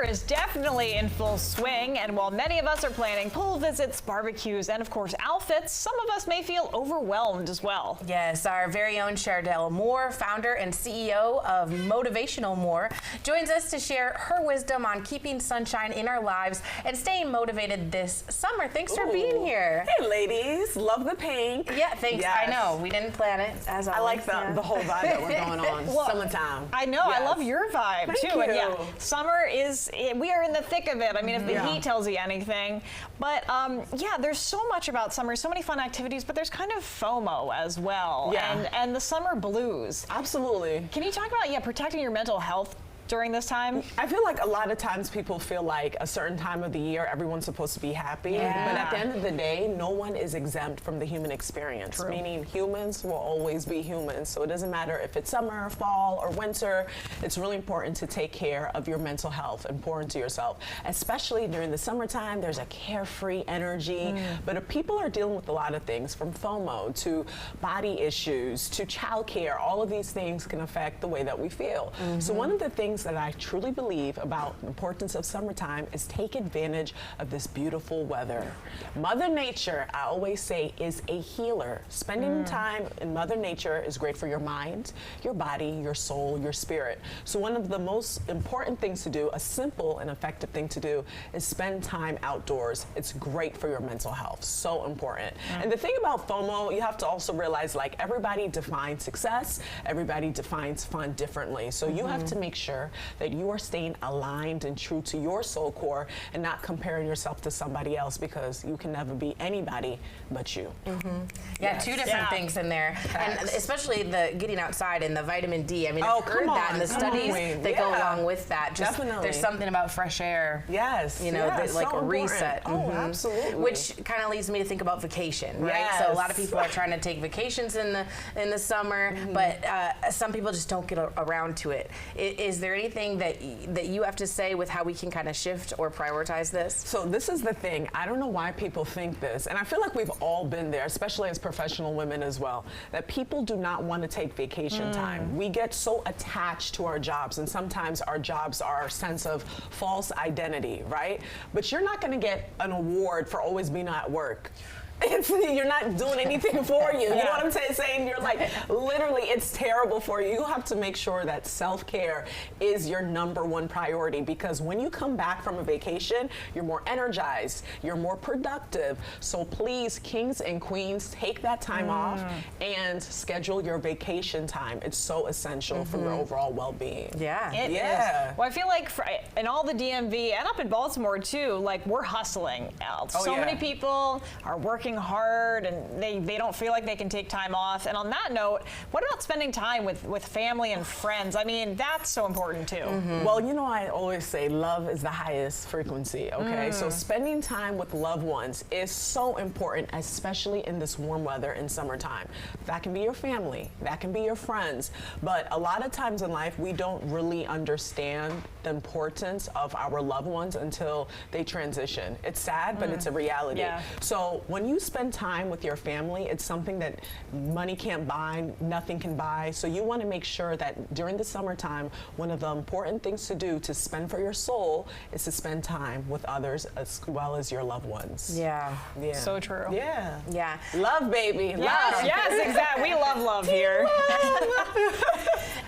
Summer is definitely in full swing, and while many of us are planning pool visits, barbecues, and of course outfits, some of us may feel overwhelmed as well. Yes, our very own Chardelle Moore, founder and CEO of Motivational Moore, joins us to share her wisdom on keeping sunshine in our lives and staying motivated this summer. Thanks for being here. Hey ladies, love the pink. Yeah, thanks. Yes. I know, we didn't plan it, as always. I like the whole vibe that we're going on. Well, summertime. I know, Yes. I love your vibe Thank too. you. And yeah, summer is, we are in the thick of it. I mean, if the heat tells you anything. But yeah, there's so much about summer, so many fun activities, but there's kind of FOMO as well. Yeah. And the summer blues. Absolutely. Can you talk about, protecting your mental health during this time? I feel like a lot of times people feel like a certain time of the year everyone's supposed to be happy, but at the end of the day, no one is exempt from the human experience. True. Meaning humans will always be humans, so it doesn't matter if it's summer, fall, or winter. It's really important to take care of your mental health and pour into yourself, especially during the summertime. There's a carefree energy, but if people are dealing with a lot of things, from FOMO to body issues to childcare. All of these things can affect the way that we feel. So one of the things that I truly believe about the importance of summertime is take advantage of this beautiful weather. Mother Nature, I always say, is a healer. Spending time in Mother Nature is great for your mind, your body, your soul, your spirit. So one of the most important things to do, a simple and effective thing to do, is spend time outdoors. It's great for your mental health, so important. And the thing about FOMO, you have to also realize, like, everybody defines success, everybody defines fun differently. So you have to make sure that you are staying aligned and true to your soul core and not comparing yourself to somebody else, because you can never be anybody but you. Yeah, two different things in there. And especially the getting outside and the vitamin D. I mean, I've heard that, and the studies that go along with that. Just Definitely. There's something about fresh air. Yes. You know, that, like so a reset. important. Oh, absolutely. Which kind of leads me to think about vacation, right? Yes. So a lot of people are trying to take vacations in the summer, but some people just don't get around to it. Is there anything that you have to say with how we can kind of shift or prioritize this? So this is the thing. I don't know why people think this, and I feel like we've all been there, especially as professional women as well, that people do not want to take vacation time. We get so attached to our jobs, and sometimes our jobs are our sense of false identity, right? But you're not going to get an award for always being at work. You're not doing anything for you. You know what I'm saying? You're like, literally, it's terrible for you. You have to make sure that self-care is your #1 priority, because when you come back from a vacation, you're more energized, you're more productive. So please, kings and queens, take that time off and schedule your vacation time. It's so essential for your overall well-being. Yeah. It is. Well, I feel like in all the DMV and up in Baltimore too, like, we're hustling out. So many people are working hard, and they don't feel like they can take time off. And on that note, what about spending time with family and friends? I mean, that's so important too. Well, you know, I always say love is the highest frequency, okay? So spending time with loved ones is so important, especially in this warm weather in summertime. That can be your family, that can be your friends, but a lot of times in life, we don't really understand the importance of our loved ones until they transition. It's sad, but it's a reality. So when you spend time with your family, it's something that money can't buy, nothing can buy. So you want to make sure that during the summertime, one of the important things to do to spend for your soul is to spend time with others as well as your loved ones. Yeah. So true. Yeah. Yeah. Love, baby. Yes, Love. yes, exactly. We love here.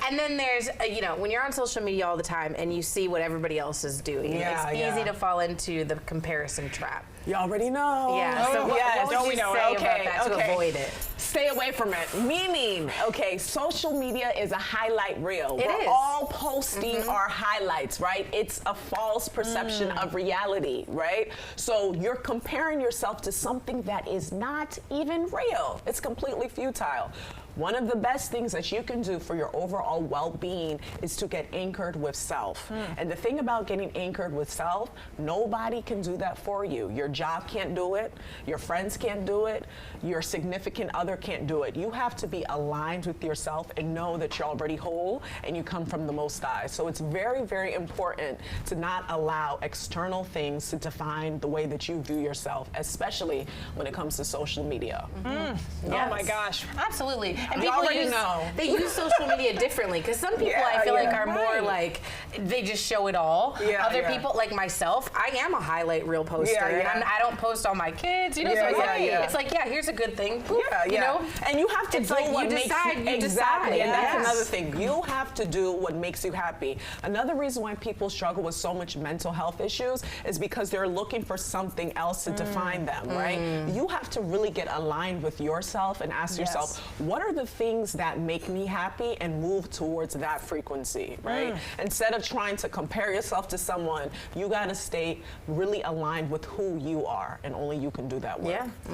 And then there's, you know, when you're on social media all the time and you see what everybody else is doing, it's easy to fall into the comparison trap. You already know. Yeah. So what would you say about that to avoid it? Stay away from it. Meaning, okay, social media is a highlight reel. It We're is. all posting our highlights, right? It's a false perception of reality, right? So you're comparing yourself to something that is not even real. It's completely futile. One of the best things that you can do for your overall well-being is to get anchored with self. And the thing about getting anchored with self, nobody can do that for you. Your job can't do it, your friends can't do it, your significant other can't do it. You have to be aligned with yourself and know that you're already whole and you come from the Most High. So it's very, very important to not allow external things to define the way that you view yourself, especially when it comes to social media. Oh my gosh. Absolutely. And You people already know. They use social media differently because some people Yeah, I feel like yeah. are more Right. like they just show it all. Yeah, Other yeah. people, like myself, I am a highlight reel poster, Yeah, yeah. and I don't post all my kids. You know, Yeah, so it's, yeah, like, yeah. it's like, yeah, here's a good thing. Boop, Yeah, you know, and you have to It's do like you what makes decide, you exactly, decide, and that's yes. another thing. You have to do what makes you happy. Another reason why people struggle with so much mental health issues is because they're looking for something else to define them, right? You have to really get aligned with yourself and ask yourself, what are the things that make me happy, and move towards that frequency, right? Instead of trying to compare yourself to someone, you got to stay really aligned with who you are, and only you can do that work. Yeah.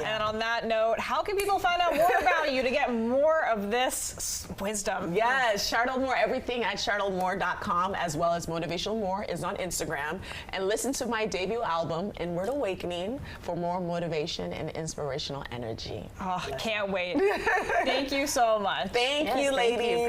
And on that note, how can people find out more about you to get more of this wisdom? Yes, Chardelle Moore, everything at ChardelleMoore.com, as well as Motivational Moore is on Instagram. And listen to my debut album, Inward Awakening, for more motivation and inspirational energy. Oh, can't wait. Thank you so much. Thank Yes, you, thank you. ladies.